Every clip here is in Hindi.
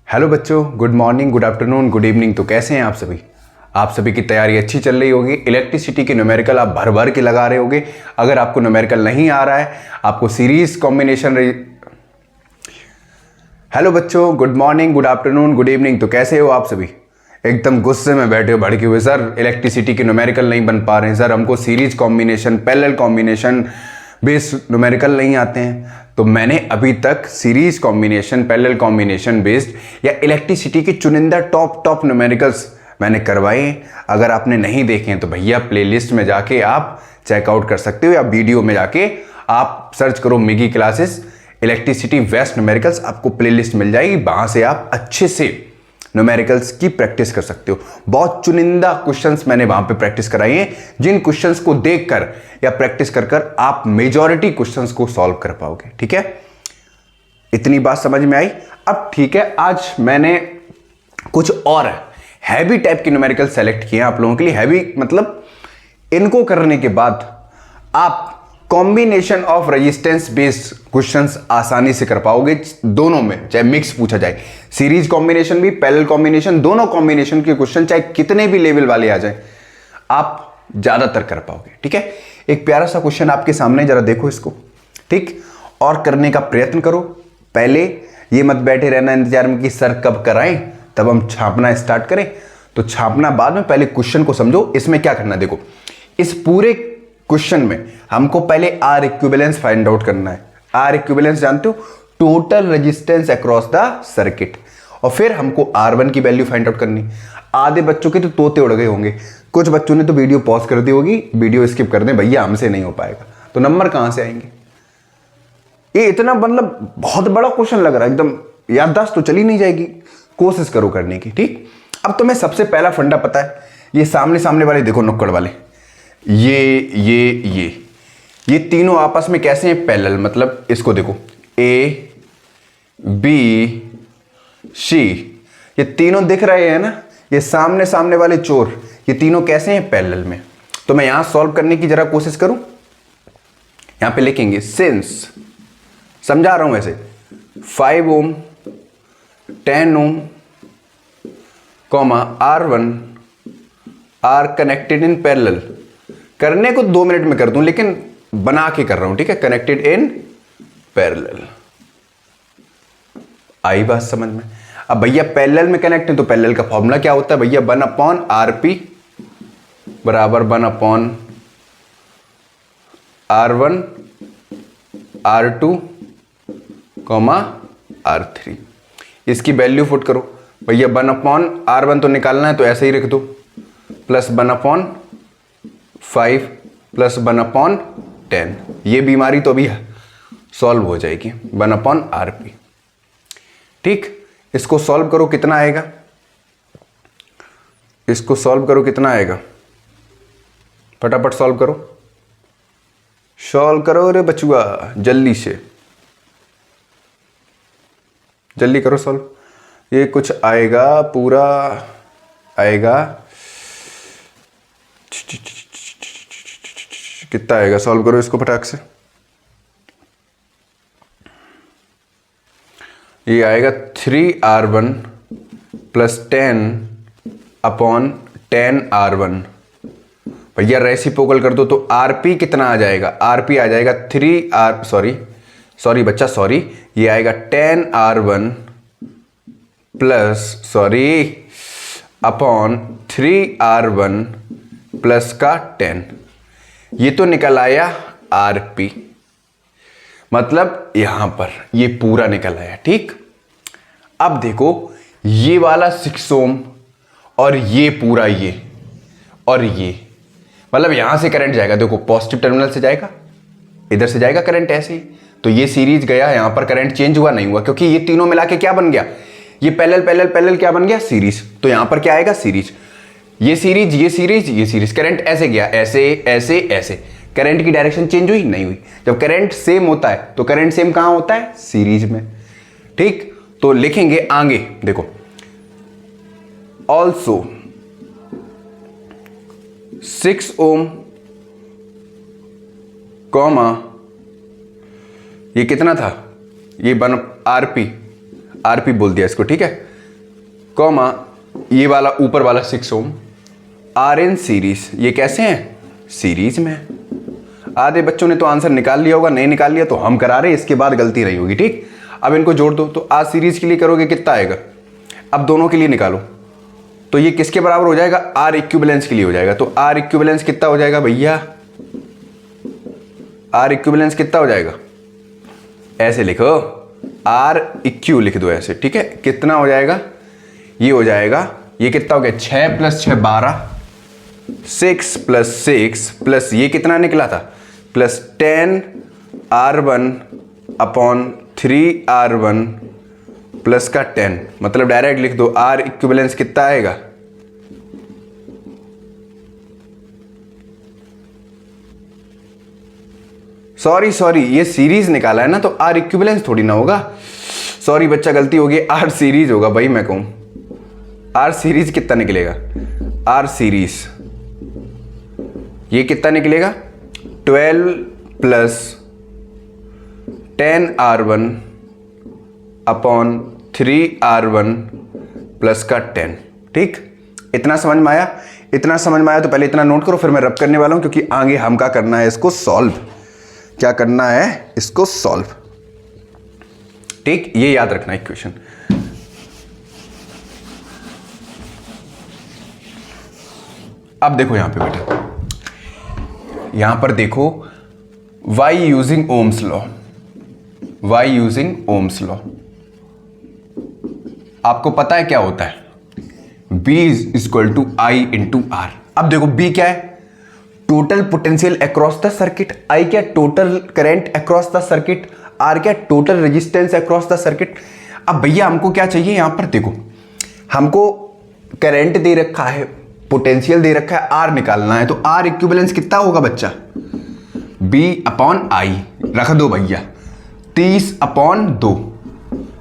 हेलो बच्चों, good morning, good afternoon, good evening. तो कैसे हैं आप सभी? आप सभी की तैयारी अच्छी चल रही होगी। इलेक्ट्रिसिटी के न्यूमेरिकल आप भर भर के लगा रहे होगे। अगर आपको न्यूमेरिकल नहीं आ रहा है, आपको सीरीज कॉम्बिनेशन हेलो बच्चों, good morning, good afternoon, good evening. तो कैसे हो आप सभी? एकदम गुस्से में बैठे हो, भड़के हुए, सर इलेक्ट्रिसिटी के न्यूमेरिकल नहीं बन पा रहे हैं, सर हमको series combination, parallel combination based numerical नहीं आते हैं। तो मैंने अभी तक series combination, parallel combination based या इलेक्ट्रिसिटी के चुनिंदा टॉप न्यूमेरिकल्स मैंने करवाए हैं। अगर आपने नहीं देखे हैं तो भैया प्लेलिस्ट में जाके आप चेकआउट कर सकते हो, या वीडियो में जाके आप सर्च करो मिगी क्लासेस इलेक्ट्रिसिटी वेस्ट न्यूमेरिकल्स, आपको प्लेलिस्ट मिल जाएगी। वहां से आप अच्छे से न्यूमेरिकल्स की प्रैक्टिस कर सकते हो। बहुत चुनिंदा क्वेश्चंस मैंने वहां पे प्रैक्टिस कराई हैं, जिन क्वेश्चंस को देखकर या प्रैक्टिस कर कर आप मेजॉरिटी क्वेश्चंस को सॉल्व कर पाओगे। ठीक है, इतनी बात समझ में आई। अब ठीक है, आज मैंने कुछ और हैवी टाइप के न्यूमेरिकल सेलेक्ट किए हैं आप लोगों के लिए। हैवी मतलब इनको करने के बाद आप combination of resistance based questions आसानी से कर पाओगे। दोनों में चाहे मिक्स पूछा जाए, सीरीज कॉम्बिनेशन भी, पैरेलल कॉम्बिनेशन, दोनों कॉम्बिनेशन के क्वेश्चन चाहे कितने भी लेवल वाले आ जाए, आप ज्यादातर कर पाओगे। ठीक है, एक प्यारा सा क्वेश्चन आपके सामने, जरा देखो इसको, ठीक, और करने का प्रयत्न करो। पहले ये मत बैठे रहना इंतजार में कि सर कब कराएं तब हम छापना स्टार्ट करें। तो छापना बाद में, पहले क्वेश्चन को समझो। इसमें क्या करना है, देखो, इस पूरे क्वेश्चन में हमको पहले आर इक्विवेलेंस फाइंड आउट करना है। आर इक्विवेलेंस जानते हो, total resistance across the circuit. और फिर हमको R1 की वैल्यू फाइंड आउट करनी। आधे बच्चों के तो तोते उड़ गए होंगे, कुछ बच्चों ने तो वीडियो पॉज कर दी होगी, वीडियो स्किप कर दें, भैया हमसे नहीं हो पाएगा। तो नंबर कहां से आएंगे? ये इतना मतलब बहुत बड़ा क्वेश्चन लग रहा है, एकदम याददाश्त तो चली नहीं जाएगी। कोशिश करो करने की। ठीक, अब तुम्हें सबसे पहला फंडा पता है, ये सामने सामने वाले देखो, नुक्कड़ वाले, ये तीनों आपस में कैसे हैं? पैरेलल। मतलब इसको देखो, ए बी सी, ये तीनों दिख रहे हैं ना, ये सामने सामने वाले चोर, ये तीनों कैसे हैं? पैरेलल में। तो मैं यहां सॉल्व करने की जरा कोशिश करूं। यहां पे लिखेंगे सिंस, समझा रहा हूं ऐसे, 5 ohm 10 ohm R1 are connected in parallel. करने को 2 मिनट में कर दूं, लेकिन बना के कर रहा हूं। ठीक है, कनेक्टेड इन पैरेलल। आई बात समझ में? अब भैया पैरेलल में कनेक्ट है तो पैरेलल का फॉर्मूला क्या होता है भैया? 1/RP बराबर 1/R1 R2 R3। इसकी वैल्यू पुट करो भैया। 1/R1 तो निकालना है, तो ऐसे ही रख दो, प्लस 1/5 प्लस 1/10। ये बीमारी तो अभी सॉल्व हो जाएगी, 1/RP। ठीक, इसको सॉल्व करो, कितना आएगा? इसको सॉल्व करो, कितना आएगा? फटाफट सॉल्व करो, सॉल्व करो रे बचुआ, जल्दी से, जल्दी करो सॉल्व। ये कुछ आएगा, पूरा आएगा, कितना आएगा? सॉल्व करो इसको फटाक से। ये आएगा 3R1 प्लस 10/10R1। भैया रेसिप्रोकल कर दो तो RP कितना आ जाएगा? RP आ जाएगा 3R, सॉरी बच्चा, सॉरी, ये आएगा 10R1 plus, upon 3R1 plus का 10। ये तो निकल आया RP, मतलब यहां पर ये पूरा निकल आया। ठीक, अब देखो, ये वाला 6 ओम और ये पूरा, ये और ये, मतलब यहां से करंट जाएगा, देखो पॉजिटिव टर्मिनल से जाएगा, इधर से जाएगा करंट ऐसे ही। तो ये सीरीज गया, यहां पर करंट चेंज हुआ नहीं हुआ, क्योंकि ये तीनों मिला के क्या बन गया? ये पैरेलल क्या बन गया? सीरीज। तो यहां पर क्या आएगा? सीरीज। ये सीरीज, ये सीरीज, ये सीरीज। करंट ऐसे गया, ऐसे ऐसे ऐसे, करंट की डायरेक्शन चेंज हुई नहीं हुई। जब करंट सेम होता है तो करंट सेम कहां होता है? सीरीज में। ठीक, तो लिखेंगे आगे, देखो, ऑल्सो 6 ओम कॉमा, ये कितना था? ये 1 आरपी बोल दिया इसको, ठीक है, कॉमा ये वाला ऊपर वाला 6 ओम आर इन सीरीज। ये कैसे हैं? सीरीज में। आधे बच्चों ने तो आंसर निकाल लिया होगा, नहीं निकाल लिया तो हम करा रहे, इसके बाद गलती रही होगी। ठीक, अब इनको जोड़ दो। तो आर सीरीज के लिए करोगे कितना आएगा? अब दोनों के लिए निकालो तो ये किसके बराबर हो जाएगा? आर इक्विवेलेंस के लिए हो जाएगा। तो आर इक्विवेलेंस कितना हो जाएगा भैया? आर इक्विवेलेंस कितना हो जाएगा? ऐसे लिखो, आर इक्यू लिख दो ऐसे। ठीक है, कितना हो जाएगा? ये हो जाएगा, ये कितना हो गया? 6 + 6 12, 6 + 6 प्लस ये कितना निकला था? Plus 10 R1 upon 3 R1 plus का 10, मतलब डायरेक्ट लिख दो आर इक्विवेलेंस कितना आएगा? सॉरी ये सीरीज निकाला है ना, तो आर इक्विवेलेंस थोड़ी ना होगा। सॉरी बच्चा, गलती होगी, आर सीरीज होगा भाई। मैं कहूं आर सीरीज कितना निकलेगा? आर सीरीज ये कितना निकलेगा? 12 + 10 R1 अपॉन 3 R1 प्लस का 10। ठीक, इतना समझ में आया? इतना समझ में आया तो पहले इतना नोट करो, फिर मैं रब करने वाला हूं, क्योंकि आगे हम क्या करना है? इसको सॉल्व। क्या करना है? इसको सॉल्व। ठीक, ये याद रखना इक्वेशन। अब देखो यहां पे बेटा, यहां पर देखो y using Ohm's law, y using Ohm's law आपको पता है क्या होता है? B = I × R। अब देखो B क्या है? Total potential across the circuit. I क्या? Total current across the circuit. R क्या? Total resistance across the circuit. अब भैया हमको क्या चाहिए? यहां पर देखो, हमको करंट दे रखा है, पोटेंशियल दे रखा है, R निकालना है। तो R इक्विवेलेंस कितना होगा बच्चा? B/I रख दो भैया, 30/2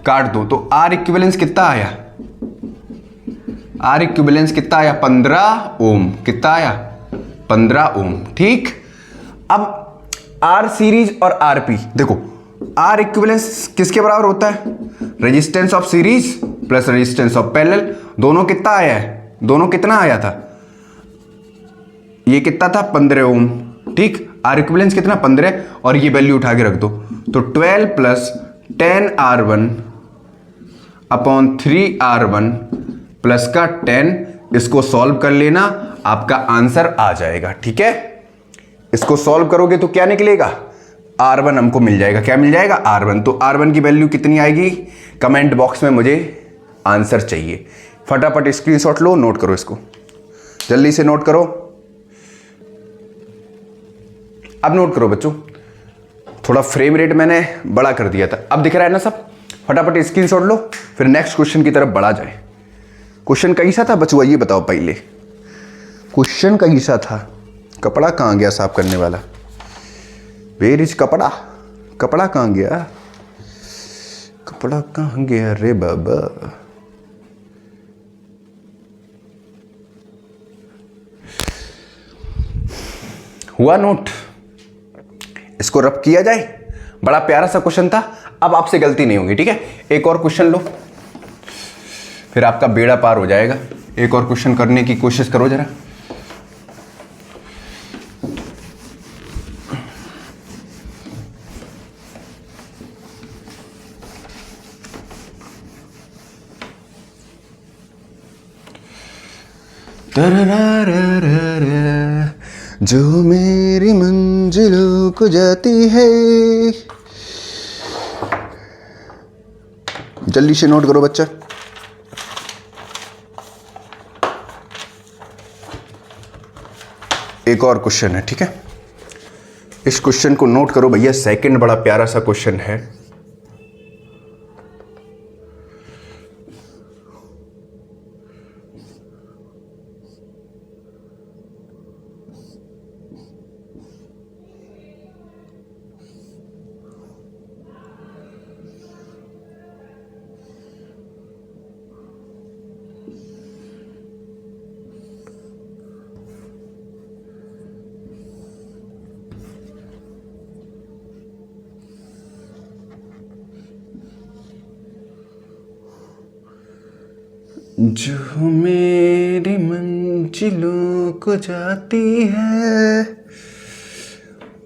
काट दो। तो R इक्विवेलेंस कितना आया? R इक्विवेलेंस कितना आया? 15 ओम। कितना आया? 15 ओम। ठीक, अब R सीरीज और RP देखो, R इक्विवेलेंस किसके बराबर होता है? Resistance of series plus resistance of parallel. दोनों कितना आया है? दोनों कितना आया था? ये कितना था? 15 ओम। ठीक, R इक्विवेलेंस कितना? 15, और ये वैल्यू उठा के रख दो। तो 12 + 10 R1 अपॉन 3 R1 प्लस का 10, इसको सॉल्व कर लेना, आपका आंसर आ जाएगा। ठीक है, इसको सॉल्व करोगे तो क्या निकलेगा? R1 हमको मिल जाएगा। क्या मिल जाएगा? R1। तो R1 की वैल्यू कितनी आएगी? कमेंट बॉक्स में मुझे आंसर चाहिए। फटाफट स्क्रीनशॉट लो, नोट करो, इसको जल्दी से नोट करो। अब नोट करो बच्चों, थोड़ा फ्रेम रेट मैंने बड़ा कर दिया था, अब दिख रहा है ना सब? फटाफट स्क्रीनशॉट लो, फिर नेक्स्ट क्वेश्चन की तरफ बढ़ा जाए। क्वेश्चन कैसा था बचुआ, ये बताओ पहले। क्वेश्चन कैसा था? कपड़ा कहाँ गया साफ करने वाला? वेयर इज कपड़ा? कपड़ा कहाँ गया? कपड़ा कहाँ गया रे बाबा? हुआ नोट? इसको रब किया जाए। बड़ा प्यारा सा क्वेश्चन था, अब आपसे गलती नहीं होगी। ठीक है, एक और क्वेश्चन लो, फिर आपका बेड़ा पार हो जाएगा। एक और क्वेश्चन करने की कोशिश करो जरा। जो मेरी मंजिलों को जाती है। जल्दी से नोट करो बच्चा। एक और क्वेश्चन है, ठीक है, इस क्वेश्चन को नोट करो भैया। सेकंड बड़ा प्यारा सा क्वेश्चन है। जो मेरी मंजिलों को जाती है।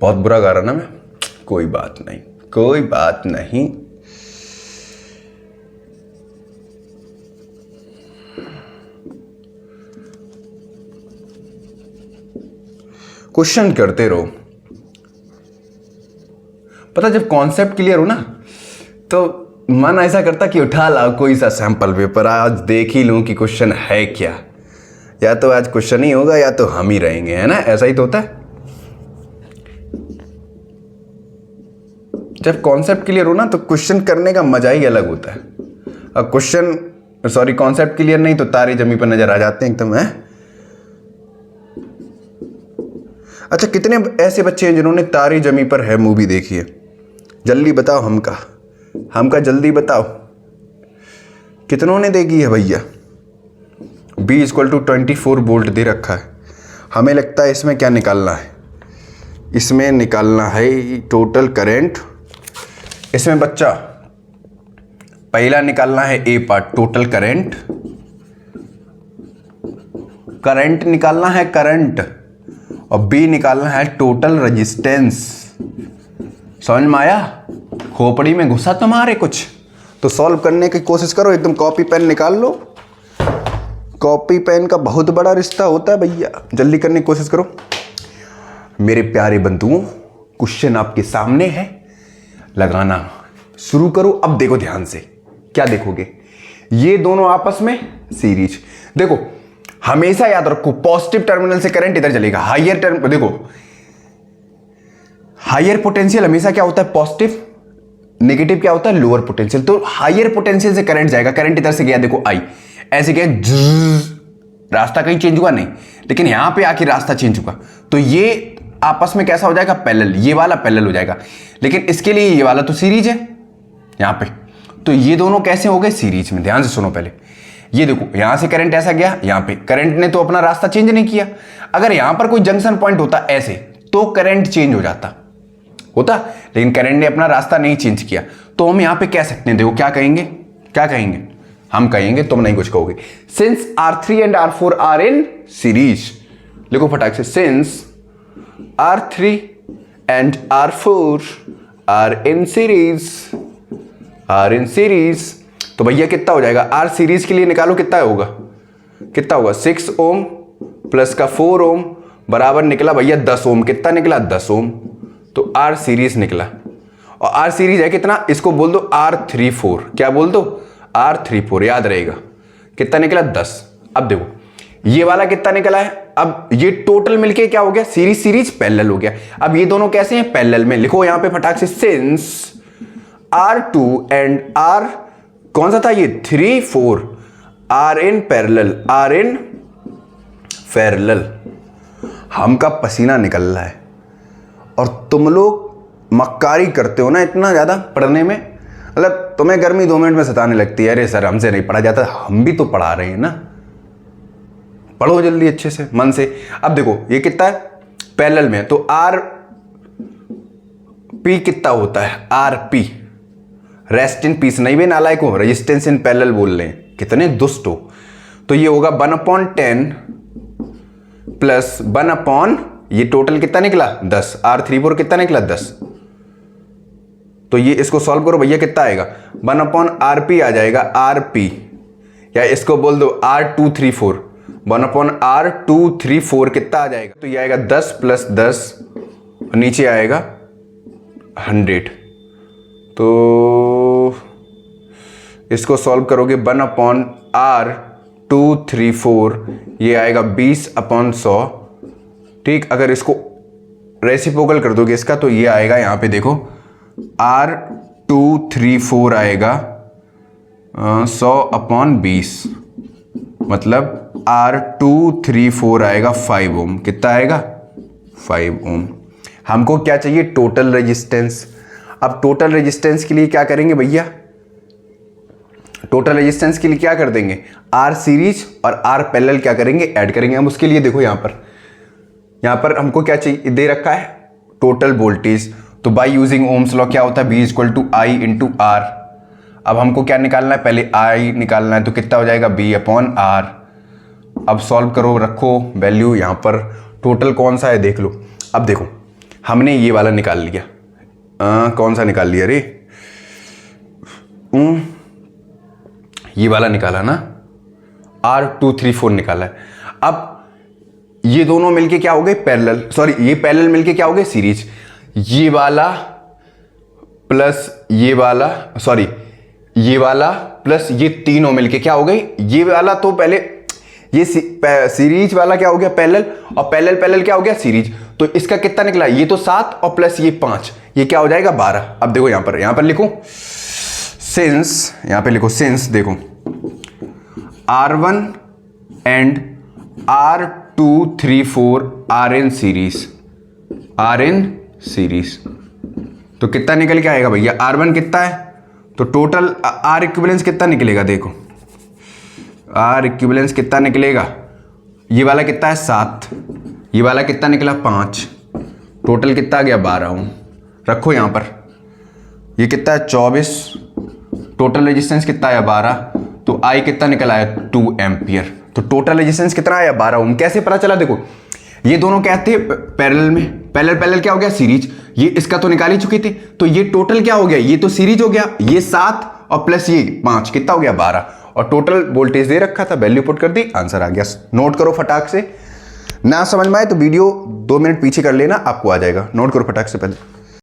बहुत बुरा गा रहा ना मैं, कोई बात नहीं, कोई बात नहीं। क्वेश्चन करते रहो। पता जब कॉन्सेप्ट क्लियर हो ना तो मन ऐसा करता कि उठा लाओ कोई सा सैंपल पेपर, आज देख ही लूं कि क्वेश्चन है क्या। या तो आज क्वेश्चन ही होगा या तो हम ही रहेंगे, है ना? ऐसा ही तो होता है। जब कॉन्सेप्ट क्लियर हो ना तो क्वेश्चन करने का मजा ही अलग होता है। अब कॉन्सेप्ट क्लियर नहीं तो तारे जमी पर नजर आ जाते हैं एकदम, है। अच्छा, कितने ऐसे बच्चे हैं जिन्होंने तारे जमी पर है मूवी देखी है? जल्दी बताओ, हमका जल्दी बताओ, कितनों ने देखी है भैया? B = 24 वोल्ट दे रखा है। हमें लगता है इसमें क्या निकालना है? इसमें निकालना है टोटल करंट। इसमें बच्चा पहला निकालना है ए पार्ट, टोटल करंट। करंट निकालना है करंट, और बी निकालना है टोटल रेजिस्टेंस। समझ में आया? खोपड़ी में घुसा तुम्हारे कुछ? तो सॉल्व करने की कोशिश करो, एकदम कॉपी पेन निकाल लो। कॉपी पेन का बहुत बड़ा रिश्ता होता है भैया, जल्दी करने की कोशिश करो मेरे प्यारे बंधुओं। क्वेश्चन आपके सामने है, लगाना शुरू करो। अब देखो ध्यान से, क्या देखोगे? ये दोनों आपस में सीरीज। देखो हमेशा याद रखो, पॉजिटिव टर्मिनल से करंट इधर चलेगा। देखो हायर पोटेंशियल हमेशा क्या होता है? पॉजिटिव। नेगेटिव क्या होता है? Lower potential. तो हायर पोटेंशियल से करंट जाएगा, करंट इधर से गया, देखो आई, ऐसे गया, रास्ता कहीं चेंज हुआ नहीं, लेकिन यहां पे आके रास्ता चेंज हुआ। तो ये आपस में कैसा हो जाएगा? पैरेलल। ये वाला पैरेलल हो जाएगा, लेकिन इसके लिए ये वाला तो सीरीज है यहां पे। तो ये दोनों कैसे हो गए? सीरीज में। ध्यान से सुनो पहले, ये देखो यहां से करंट ऐसा गया, यहां पे करंट ने तो अपना रास्ता चेंज नहीं किया। अगर यहां पर कोई जंक्शन पॉइंट होता ऐसे तो करंट चेंज हो जाता होता, लेकिन करंट ने अपना रास्ता नहीं चेंज किया। तो हम यहां पे कह सकते हैं, देखो क्या कहेंगे? क्या कहेंगे? हम कहेंगे, तुम नहीं कुछ कहोगे। Since R3 and R4 are in series. लिखो फटाक से, since R3 and R4 are in series. Are in series. तो भैया कितना हो जाएगा? आर सीरीज के लिए निकालो, कितना होगा? कितना होगा? 6 ओम प्लस का 4 ओम बराबर निकला भैया 10 ओम। कितना निकला? 10 ओम। तो आर सीरीज निकला, और आर सीरीज है कितना? इसको बोल दो R34। क्या बोल दो? R34, याद रहेगा। कितना निकला? 10। अब देखो ये वाला कितना निकला है? अब ये टोटल मिलके क्या हो गया? सीरीज पैरेलल हो गया। अब ये दोनों कैसे हैं? पैरेलल में। लिखो यहां पे फटाक से, सिंस R2 एंड R कौन सा था ये? 3, 4 are in parallel. Are in parallel. हमका पसीना निकल रहा है और तुम लोग मक्कारी करते हो ना इतना ज्यादा पढ़ने में। मतलब तुम्हें गर्मी 2 मिनट में सताने लगती है, अरे सर हमसे नहीं पढ़ा जाता। हम भी तो पढ़ा रहे हैं ना, पढ़ो जल्दी अच्छे से, मन से। अब देखो ये कितना है? पैरेलल में। तो आर पी कितना होता है? R P, rest in peace नहीं बे नालायक हो, रेजिस्टेंस इन पैरेलल बोल रहे हैं, कितने दुष्ट हो। तो ये होगा 1/10 प्लस 1/, ये टोटल कितना निकला? 10। R34 कितना निकला? 10। तो ये इसको सॉल्व करो भैया, कितना आएगा? 1/RP आ जाएगा, RP, या इसको बोल दो R234। 1/R234 कितना आ जाएगा? तो ये आएगा 10 + 10, नीचे आएगा 100। तो इसको सॉल्व करोगे 1/R234, ये आएगा 20/100। ठीक, अगर इसको रेसिप्रोकल कर दोगे इसका तो ये आएगा, यहां पे देखो R234 आएगा 100/20, मतलब R234 आएगा 5 ओम। कितना आएगा? 5 ओम। हमको क्या चाहिए? Total resistance. अब टोटल रेजिस्टेंस के लिए क्या करेंगे भैया? टोटल रेजिस्टेंस के लिए क्या कर देंगे? आर सीरीज और आर पैरेलल क्या करेंगे? ऐड करेंगे हम। उसके लिए देखो यहां पर हमको क्या चाहिए? दे रखा है टोटल वोल्टेज। तो बाय यूजिंग ओम्स लॉ क्या होता है? V = I × R। अब हमको क्या निकालना है, पहले आई निकालना है, तो कितना हो जाएगा B/R। अब सॉल्व करो, रखो वैल्यू यहाँ पर, टोटल कौन सा है देख लो। अब देखो हमने ये वाला निकाल लिया, कौन सा निकाल लिया रे, ये वाला निकाला ना, R234 निकाला है। अब ये दोनों मिलके क्या हो गए पैरेलल, सॉरी ये पैरेलल मिलके क्या हो गए सीरीज, ये वाला प्लस ये वाला, सॉरी ये वाला प्लस ये तीनों मिलके क्या हो गई, ये वाला तो पहले ये सीरीज वाला क्या हो गया पैरेलल, और पैरेलल पैरेलल क्या हो गया सीरीज। तो इसका कितना निकला, ये तो 7 और प्लस ये 5, ये क्या हो जाएगा 12। अब देखो यहां पर लिखो सिंस, यहां पे लिखो सिंस, देखो R1 and R234 are in series, तो कितना निकल के आएगा भैया, R1 कितना है, तो टोटल R इक्विवेलेंस कितना निकलेगा, देखो R इक्विवेलेंस कितना निकलेगा, ये वाला कितना है 7, ये वाला कितना निकला 5, टोटल कितना आ गया 12। रखो यहां पर, ये कितना है 24, टोटल रेजिस्टेंस कितना आया 12, तो आई कितना निकला है 2 एम्पियर। तो टोटल रेजिस्टेंस कितना आया 12 ओम। कैसे पता चला, देखो ये दोनों क्या थे पैरेलल में, पैरेलल क्या हो गया सीरीज, ये इसका तो निकाल ही चुके थे, तो ये टोटल क्या हो गया, ये तो सीरीज हो गया, ये 7 और प्लस ये 5 कितना हो गया 12, और टोटल वोल्टेज दे रखा था, वैल्यू पुट कर दी, आंसर आ गया। नोट करो फटाक से, ना समझ में आए तो वीडियो 2 मिनट पीछे कर लेना, आपको आ जाएगा, नोट करो फटाक से पहले।